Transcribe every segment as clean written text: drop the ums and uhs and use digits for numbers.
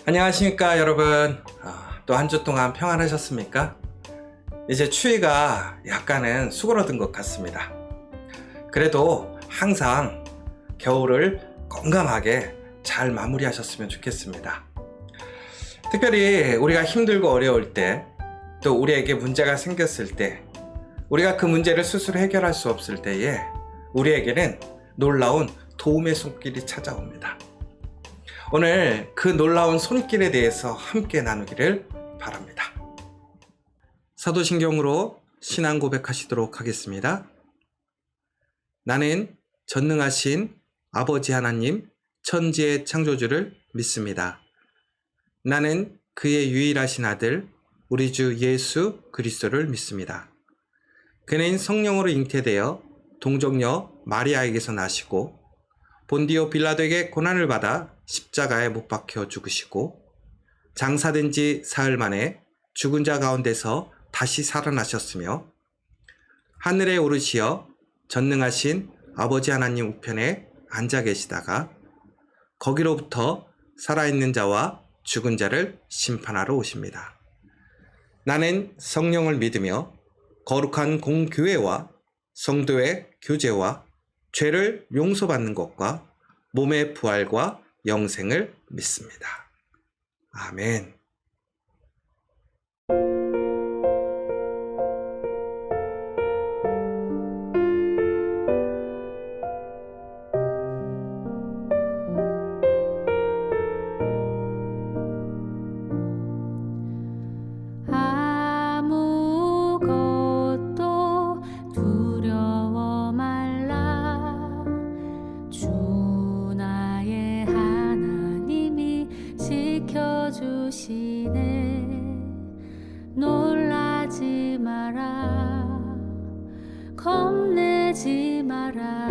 안녕하십니까 여러분. 또 한 주 동안 평안하셨습니까? 이제 추위가 약간은 수그러든 것 같습니다. 그래도 항상 겨울을 건강하게 잘 마무리하셨으면 좋겠습니다. 특별히 우리가 힘들고 어려울 때, 또 우리에게 문제가 생겼을 때, 우리가 그 문제를 스스로 해결할 수 없을 때에 우리에게는 놀라운 도움의 손길이 찾아옵니다. 오늘 그 놀라운 손길에 대해서 함께 나누기를 바랍니다. 사도신경으로 신앙 고백하시도록 하겠습니다. 나는 전능하신 아버지 하나님, 천지의 창조주를 믿습니다. 나는 그의 유일하신 아들, 우리 주 예수 그리스도를 믿습니다. 그는 성령으로 잉태되어 동정녀 마리아에게서 나시고 본디오 빌라도에게 고난을 받아 십자가에 못 박혀 죽으시고 장사된 지 사흘 만에 죽은 자 가운데서 다시 살아나셨으며 하늘에 오르시어 전능하신 아버지 하나님 우편에 앉아 계시다가 거기로부터 살아있는 자와 죽은 자를 심판하러 오십니다. 나는 성령을 믿으며 거룩한 공교회와 성도의 교제와 죄를 용서받는 것과 몸의 부활과 영생을 믿습니다. 아멘. 아무것도 두려워 말라. 주 나의 하나님이 지켜주시네. 놀라지 마라. 겁내지 마라.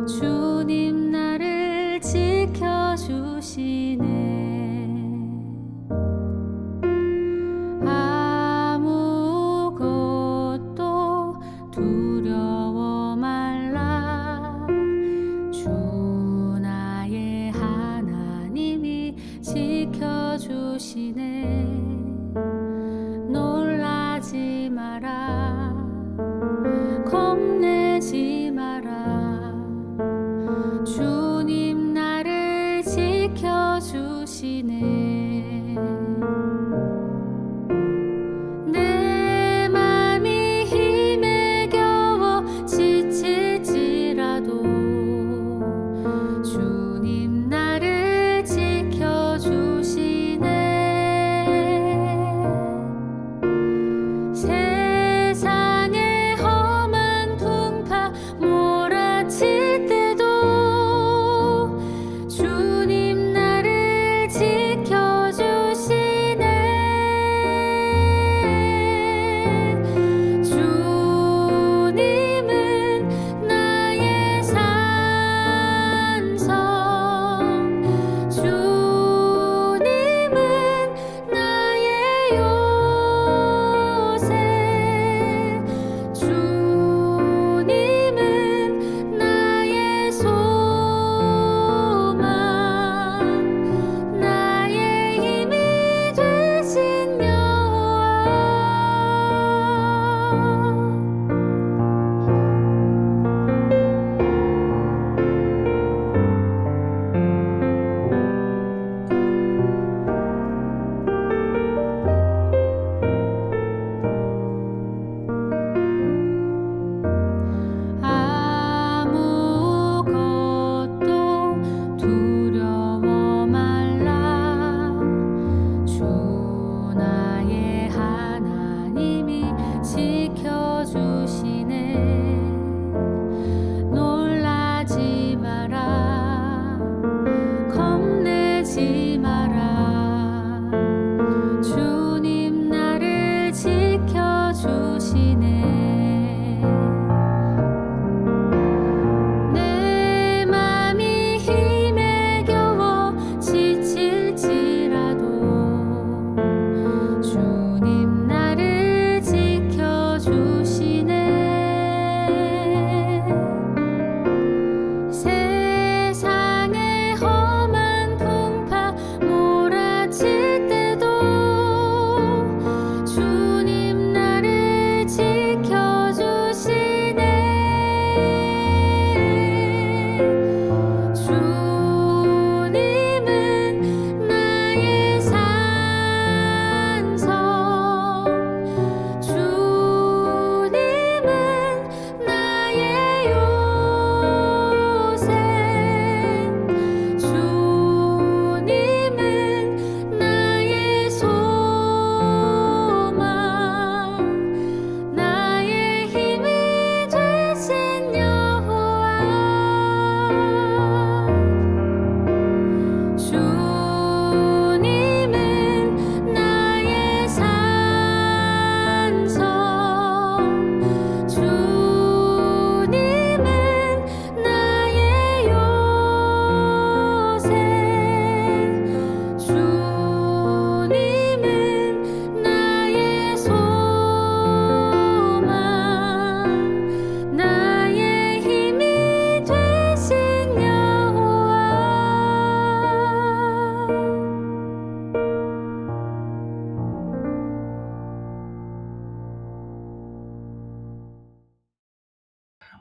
주님 나를 지켜주시네. 아무것도 두려워 말라. 주 나의 하나님이 지켜주시네. 놀라지 마라. 겁내지 마라. 주님 나를 지켜주시네. 내 맘이 힘에 겨워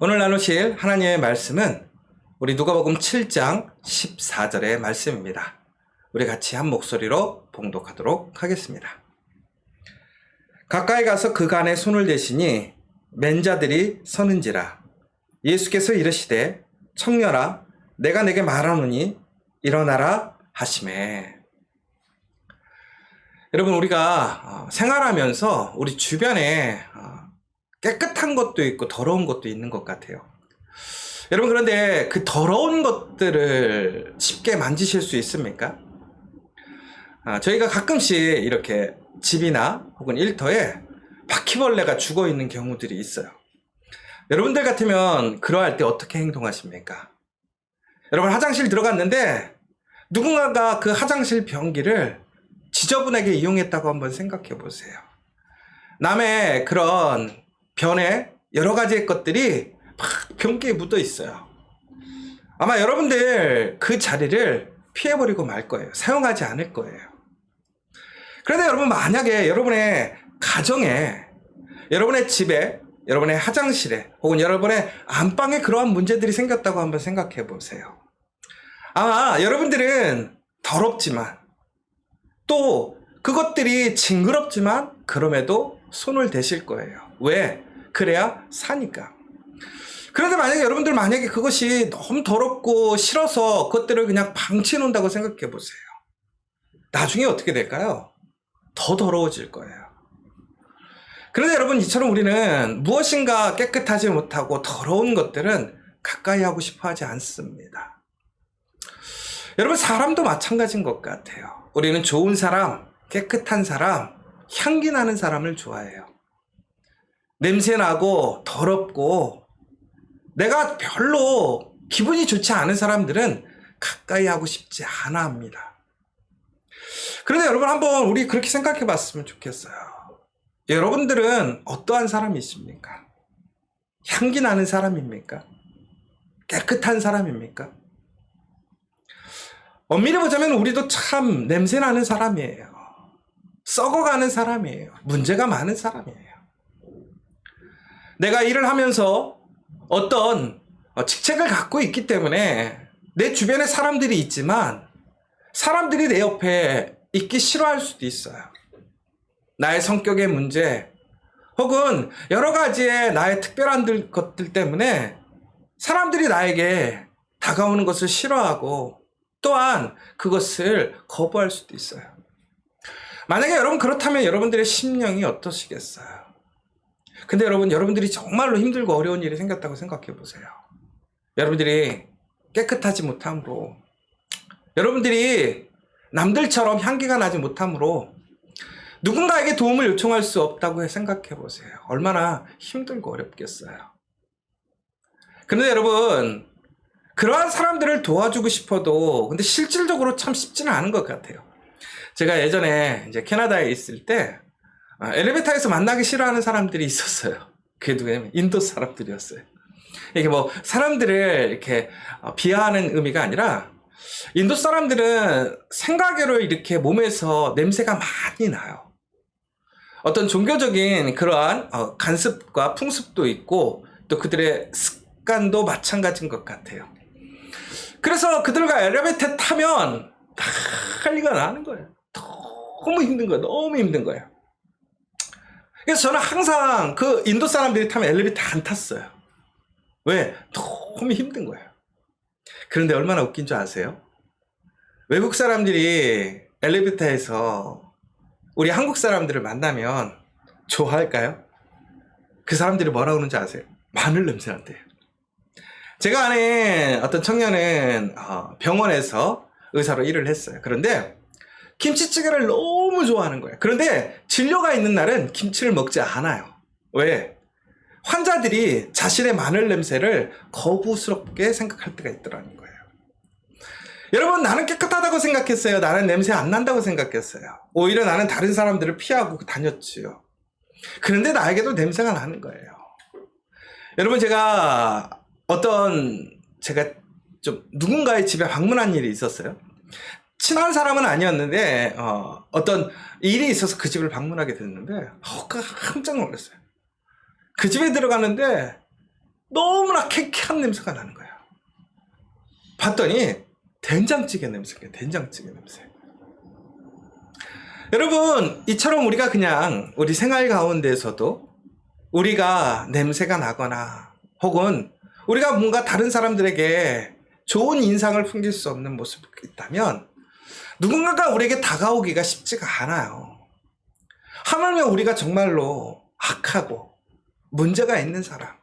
오늘 나누실 하나님의 말씀은 우리 누가복음 7장 14절의 말씀입니다. 우리 같이 한 목소리로 봉독하도록 하겠습니다. 가까이 가서 그간에 손을 대시니 맨 자들이 서는지라. 예수께서 이르시되 청년아 내가 내게 말하노니 일어나라 하시매. 여러분, 우리가 생활하면서 우리 주변에 깨끗한 것도 있고 더러운 것도 있는 것 같아요. 여러분, 그런데 그 더러운 것들을 쉽게 만지실 수 있습니까? 저희가 가끔씩 이렇게 집이나 혹은 일터에 바퀴벌레가 죽어 있는 경우들이 있어요. 여러분들 같으면 그러할 때 어떻게 행동하십니까? 여러분, 화장실 들어갔는데 누군가가 그 화장실 변기를 지저분하게 이용했다고 한번 생각해 보세요. 남의 그런 변에 여러 가지의 것들이 막 변기에 묻어 있어요. 아마 여러분들 그 자리를 피해버리고 말 거예요. 사용하지 않을 거예요. 그런데 여러분, 만약에 여러분의 가정에, 여러분의 집에, 여러분의 화장실에 혹은 여러분의 안방에 그러한 문제들이 생겼다고 한번 생각해 보세요. 아마 여러분들은 더럽지만 또 그것들이 징그럽지만 그럼에도 손을 대실 거예요. 왜? 그래야 사니까. 그런데 만약에 그것이 너무 더럽고 싫어서 그것들을 그냥 방치해 놓는다고 생각해 보세요. 나중에 어떻게 될까요? 더 더러워질 거예요. 그런데 여러분, 이처럼 우리는 무엇인가 깨끗하지 못하고 더러운 것들은 가까이 하고 싶어 하지 않습니다. 여러분, 사람도 마찬가지인 것 같아요. 우리는 좋은 사람, 깨끗한 사람, 향기 나는 사람을 좋아해요. 냄새나고 더럽고 내가 별로 기분이 좋지 않은 사람들은 가까이 하고 싶지 않아 합니다. 그런데 여러분, 한번 우리 그렇게 생각해 봤으면 좋겠어요. 여러분들은 어떠한 사람이십니까? 향기 나는 사람입니까? 깨끗한 사람입니까? 엄밀히 보자면 우리도 참 냄새 나는 사람이에요. 썩어가는 사람이에요. 문제가 많은 사람이에요. 내가 일을 하면서 어떤 직책을 갖고 있기 때문에 내 주변에 사람들이 있지만 사람들이 내 옆에 있기 싫어할 수도 있어요. 나의 성격의 문제 혹은 여러 가지의 나의 특별한 것들 때문에 사람들이 나에게 다가오는 것을 싫어하고 또한 그것을 거부할 수도 있어요. 만약에 여러분 그렇다면 여러분들의 심령이 어떠시겠어요? 근데 여러분들이 정말로 힘들고 어려운 일이 생겼다고 생각해 보세요. 여러분들이 깨끗하지 못함으로, 여러분들이 남들처럼 향기가 나지 못함으로 누군가에게 도움을 요청할 수 없다고 생각해 보세요. 얼마나 힘들고 어렵겠어요. 그런데 여러분, 그러한 사람들을 도와주고 싶어도 근데 실질적으로 참 쉽지는 않은 것 같아요. 제가 예전에 이제 캐나다에 있을 때 엘리베이터에서 만나기 싫어하는 사람들이 있었어요. 그게 누구냐면 인도 사람들이었어요. 이게 뭐 사람들을 이렇게 비하하는 의미가 아니라 인도 사람들은 생각외로 이렇게 몸에서 냄새가 많이 나요. 어떤 종교적인 그러한 간습과 풍습도 있고 또 그들의 습관도 마찬가지인 것 같아요. 그래서 그들과 엘리베이터 타면 난리가 나는 거예요. 너무 힘든 거예요. 너무 힘든 거예요. 그래서 저는 항상 그 인도 사람들이 타면 엘리베이터 안 탔어요. 왜? 너무 힘든 거예요. 그런데 얼마나 웃긴 줄 아세요? 외국 사람들이 엘리베이터에서 우리 한국 사람들을 만나면 좋아할까요? 그 사람들이 뭐라고 그러는지 아세요? 마늘 냄새 난대요. 제가 아는 어떤 청년은 병원에서 의사로 일을 했어요. 그런데 김치찌개를 너무 좋아하는 거예요. 그런데 진료가 있는 날은 김치를 먹지 않아요. 왜? 환자들이 자신의 마늘 냄새를 거부스럽게 생각할 때가 있더라는 거예요. 여러분, 나는 깨끗하다고 생각했어요. 나는 냄새 안 난다고 생각했어요. 오히려 나는 다른 사람들을 피하고 다녔지요. 그런데 나에게도 냄새가 나는 거예요. 여러분, 제가 좀 누군가의 집에 방문한 일이 있었어요. 친한 사람은 아니었는데 어떤 일이 있어서 그 집을 방문하게 됐는데 깜짝 놀랐어요. 그 집에 들어가는데 너무나 쾌쾌한 냄새가 나는 거예요. 봤더니 된장찌개 냄새예요. 된장찌개 냄새. 여러분, 이처럼 우리가 그냥 우리 생활 가운데에서도 우리가 냄새가 나거나 혹은 우리가 뭔가 다른 사람들에게 좋은 인상을 풍길 수 없는 모습이 있다면 누군가가 우리에게 다가오기가 쉽지가 않아요. 하물며 우리가 정말로 악하고 문제가 있는 사람,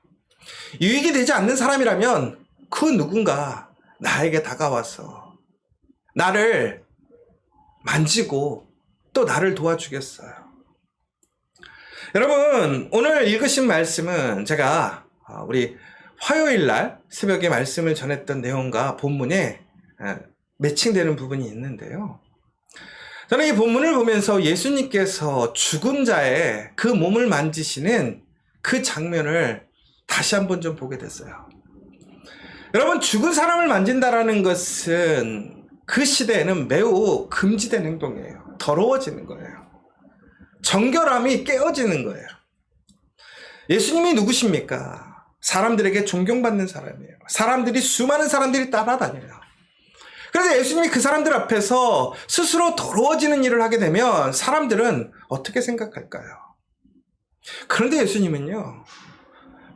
유익이 되지 않는 사람이라면 그 누군가 나에게 다가와서 나를 만지고 또 나를 도와주겠어요. 여러분, 오늘 읽으신 말씀은 제가 우리 화요일 날 새벽에 말씀을 전했던 내용과 본문에 매칭되는 부분이 있는데요. 저는 이 본문을 보면서 예수님께서 죽은 자의 그 몸을 만지시는 그 장면을 다시 한번 좀 보게 됐어요. 여러분, 죽은 사람을 만진다라는 것은 그 시대에는 매우 금지된 행동이에요. 더러워지는 거예요. 정결함이 깨어지는 거예요. 예수님이 누구십니까? 사람들에게 존경받는 사람이에요. 수많은 사람들이 따라다녀요. 그래서 예수님이 그 사람들 앞에서 스스로 더러워지는 일을 하게 되면 사람들은 어떻게 생각할까요? 그런데 예수님은요,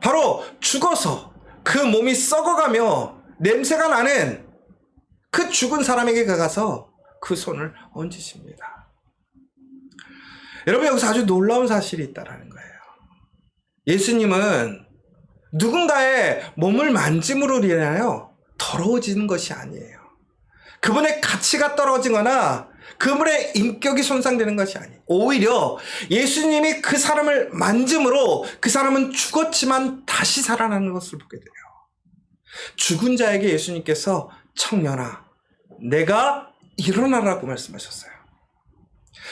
바로 죽어서 그 몸이 썩어가며 냄새가 나는 그 죽은 사람에게 가서 그 손을 얹으십니다. 여러분, 여기서 아주 놀라운 사실이 있다는 거예요. 예수님은 누군가의 몸을 만짐으로 인하여 더러워지는 것이 아니에요. 그분의 가치가 떨어지거나 그분의 인격이 손상되는 것이 아니에요. 오히려 예수님이 그 사람을 만짐으로 그 사람은 죽었지만 다시 살아나는 것을 보게 돼요. 죽은 자에게 예수님께서 청년아, 내가 일어나라고 말씀하셨어요.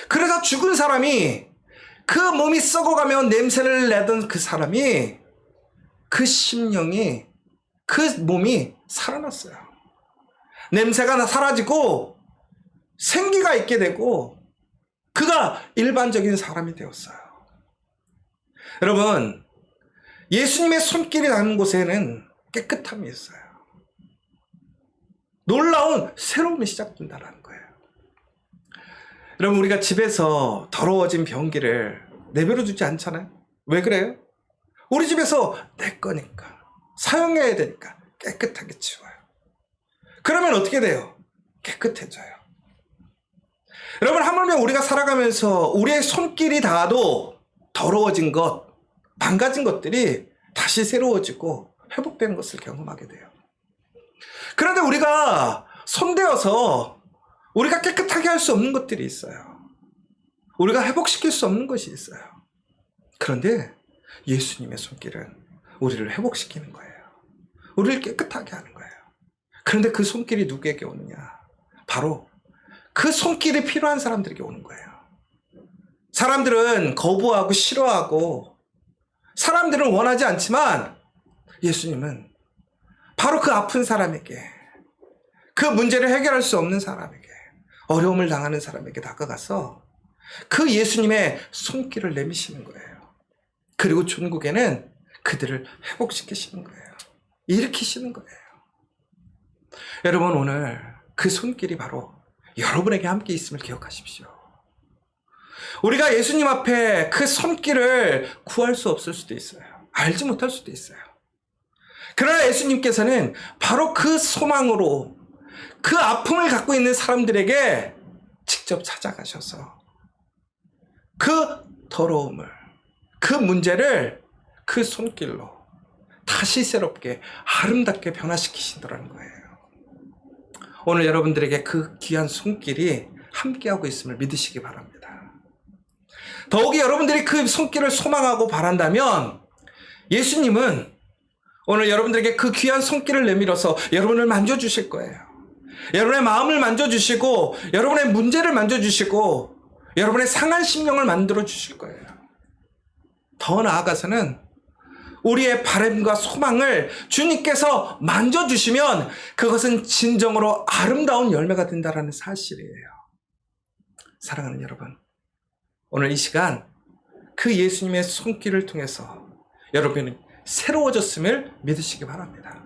그래서 죽은 사람이, 그 몸이 썩어가며 냄새를 내던 그 사람이, 그 심령이, 그 몸이 살아났어요. 냄새가 사라지고 생기가 있게 되고 그가 일반적인 사람이 되었어요. 여러분, 예수님의 손길이 닿는 곳에는 깨끗함이 있어요. 놀라운 새로움이 시작된다는 거예요. 여러분, 우리가 집에서 더러워진 변기를 내버려 두지 않잖아요. 왜 그래요? 우리 집에서 내 거니까, 사용해야 되니까 깨끗하게 치워요. 그러면 어떻게 돼요? 깨끗해져요. 여러분, 하물며 우리가 살아가면서 우리의 손길이 닿아도 더러워진 것, 망가진 것들이 다시 새로워지고 회복되는 것을 경험하게 돼요. 그런데 우리가 손대어서 우리가 깨끗하게 할 수 없는 것들이 있어요. 우리가 회복시킬 수 없는 것이 있어요. 그런데 예수님의 손길은 우리를 회복시키는 거예요. 우리를 깨끗하게 하는 거예요. 그런데 그 손길이 누구에게 오느냐? 바로 그 손길이 필요한 사람들에게 오는 거예요. 사람들은 거부하고 싫어하고 사람들은 원하지 않지만 예수님은 바로 그 아픈 사람에게, 그 문제를 해결할 수 없는 사람에게, 어려움을 당하는 사람에게 다가가서 그 예수님의 손길을 내미시는 거예요. 그리고 천국에는 그들을 회복시키시는 거예요. 일으키시는 거예요. 여러분, 오늘 그 손길이 바로 여러분에게 함께 있음을 기억하십시오. 우리가 예수님 앞에 그 손길을 구할 수 없을 수도 있어요. 알지 못할 수도 있어요. 그러나 예수님께서는 바로 그 소망으로 그 아픔을 갖고 있는 사람들에게 직접 찾아가셔서 그 더러움을, 그 문제를 그 손길로 다시 새롭게 아름답게 변화시키신다는 거예요. 오늘 여러분들에게 그 귀한 손길이 함께하고 있음을 믿으시기 바랍니다. 더욱이 여러분들이 그 손길을 소망하고 바란다면 예수님은 오늘 여러분들에게 그 귀한 손길을 내밀어서 여러분을 만져주실 거예요. 여러분의 마음을 만져주시고 여러분의 문제를 만져주시고 여러분의 상한 심령을 만들어주실 거예요. 더 나아가서는 우리의 바람과 소망을 주님께서 만져주시면 그것은 진정으로 아름다운 열매가 된다는 사실이에요. 사랑하는 여러분, 오늘 이 시간 그 예수님의 손길을 통해서 여러분이 새로워졌음을 믿으시기 바랍니다.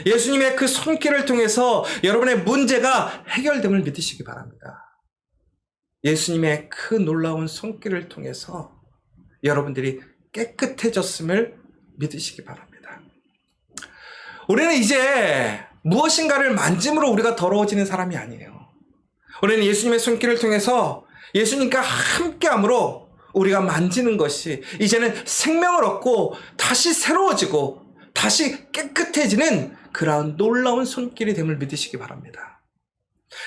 예수님의 그 손길을 통해서 여러분의 문제가 해결됨을 믿으시기 바랍니다. 예수님의 그 놀라운 손길을 통해서 여러분들이 깨끗해졌음을 믿으시기 바랍니다. 우리는 이제 무엇인가를 만짐으로 우리가 더러워지는 사람이 아니에요. 우리는 예수님의 손길을 통해서 예수님과 함께함으로 우리가 만지는 것이 이제는 생명을 얻고 다시 새로워지고 다시 깨끗해지는 그러한 놀라운 손길이 됨을 믿으시기 바랍니다.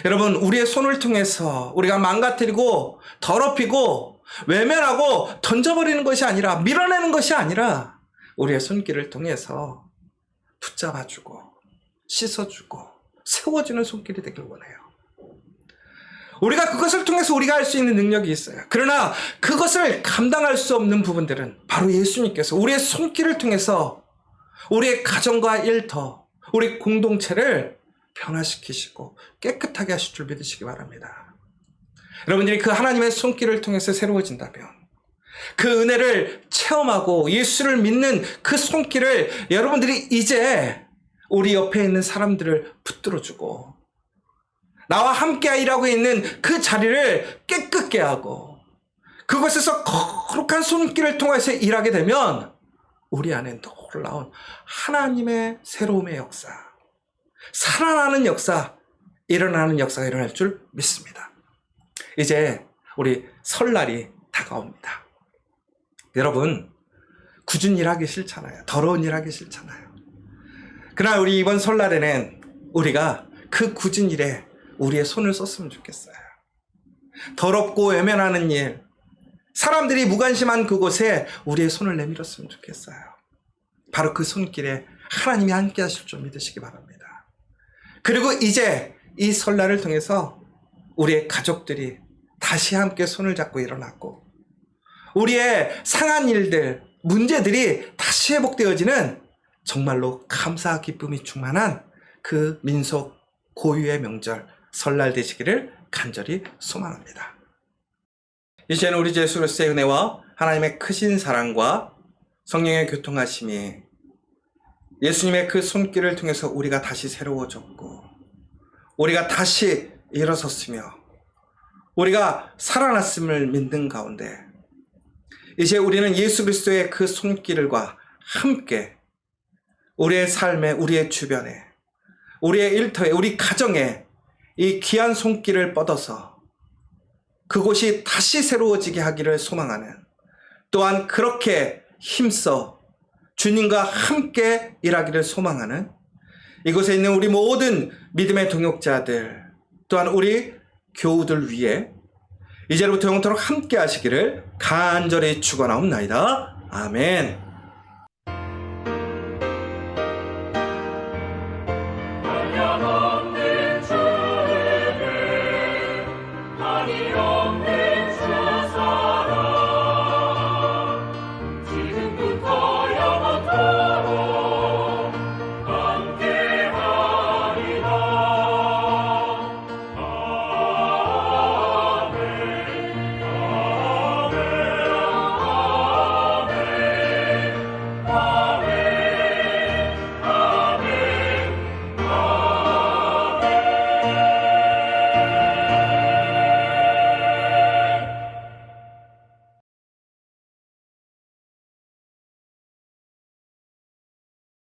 여러분, 우리의 손을 통해서 우리가 망가뜨리고 더럽히고 외면하고 던져버리는 것이 아니라, 밀어내는 것이 아니라 우리의 손길을 통해서 붙잡아주고 씻어주고 세워주는 손길이 되길 원해요. 우리가 그것을 통해서 우리가 할 수 있는 능력이 있어요. 그러나 그것을 감당할 수 없는 부분들은 바로 예수님께서 우리의 손길을 통해서 우리의 가정과 일터, 우리 공동체를 변화시키시고 깨끗하게 하실 줄 믿으시기 바랍니다. 여러분들이 그 하나님의 손길을 통해서 새로워진다면, 그 은혜를 체험하고 예수를 믿는 그 손길을 여러분들이 이제 우리 옆에 있는 사람들을 붙들어주고 나와 함께 일하고 있는 그 자리를 깨끗게 하고 그곳에서 거룩한 손길을 통해서 일하게 되면 우리 안에 놀라운 하나님의 새로움의 역사, 살아나는 역사, 일어나는 역사가 일어날 줄 믿습니다. 이제 우리 설날이 다가옵니다. 여러분, 굳은 일하기 싫잖아요. 더러운 일하기 싫잖아요. 그러나 우리 이번 설날에는 우리가 그 굳은 일에 우리의 손을 썼으면 좋겠어요. 더럽고 외면하는 일, 사람들이 무관심한 그곳에 우리의 손을 내밀었으면 좋겠어요. 바로 그 손길에 하나님이 함께 하실 줄 믿으시기 바랍니다. 그리고 이제 이 설날을 통해서 우리의 가족들이 다시 함께 손을 잡고 일어났고 우리의 상한 일들, 문제들이 다시 회복되어지는 정말로 감사 기쁨이 충만한 그 민속 고유의 명절 설날 되시기를 간절히 소망합니다. 이제는 우리 주 예수 그리스도의 은혜와 하나님의 크신 사랑과 성령의 교통하심이 예수님의 그 손길을 통해서 우리가 다시 새로워졌고 우리가 다시 일어섰으며 우리가 살아났음을 믿는 가운데 이제 우리는 예수 그리스도의 그 손길과 함께 우리의 삶에, 우리의 주변에, 우리의 일터에, 우리 가정에 이 귀한 손길을 뻗어서 그곳이 다시 새로워지게 하기를 소망하는, 또한 그렇게 힘써 주님과 함께 일하기를 소망하는 이곳에 있는 우리 모든 믿음의 동역자들, 또한 우리 교우들 위해 이제로부터 영원토록 함께 하시기를 간절히 축원하옵나이다. 아멘.